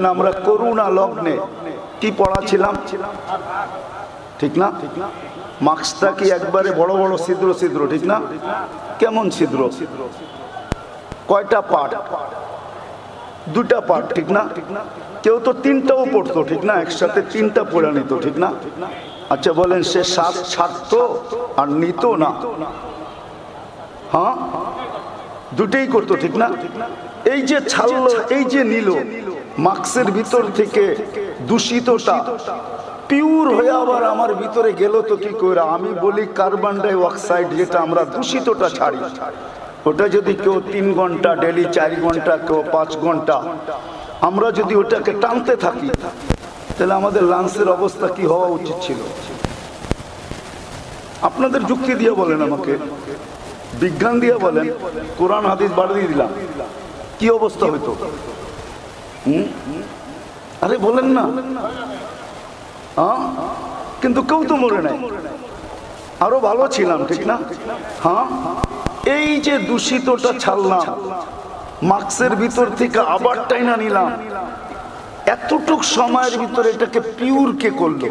আমরা করুণা লগ্নে কি পড়াছিলাম, ঠিক না? মাস্কটা কি একবারে বড় বড় ছিদ্র ছিদ্র, ঠিক না? কেমন ছিদ্র? কয়টা পার্ট? দুটা পার্ট, ঠিক না? কেউ তো তিনটাও পড়তো, ঠিক না? একসাথে তিনটা পড়ে নিত, ঠিক না? আচ্ছা বলেন, সে শ্বাস ছাড়তো আর নিত না? হ্যাঁ, দুটেই করতো, ঠিক না? এই যে ছাড়লো, এই যে নিল, মাস্কের ভিতর থেকে দূষিতটা পিওর হয়ে আবার আমার ভিতরে গেল তো কি করে? আমি বলি কার্বন ডাই অক্সাইড, যেটা আমরা দূষিতটা ছাড়ি, ওটা যদি কেউ 3 ঘন্টা ডেলি, 4 ঘন্টা, কেউ 5 ঘন্টা, আমরা যদি ওটাকে টানতে থাকি, তাহলে আমাদের লাংসের অবস্থা কি হওয়া উচিত ছিল? আপনাদের যুক্তি দিয়ে বলেন, আমাকে বিজ্ঞান দিয়ে বলেন, কোরআন হাদিস বাড়িয়ে দিলাম, কি অবস্থা হইতো? আরে বলেন না। হ্যাঁ, কিন্তু কেউ তো মরে নাই, আরো ভালো ছিলাম, ঠিক না? হ্যাঁ, এই যে দূষিতটা ছাড়লাম, মাস্কের ভিতর থেকে আবার টাইনা নিলাম, এতটুক সময়ের ভিতরে এটাকে পিওর কে করলো?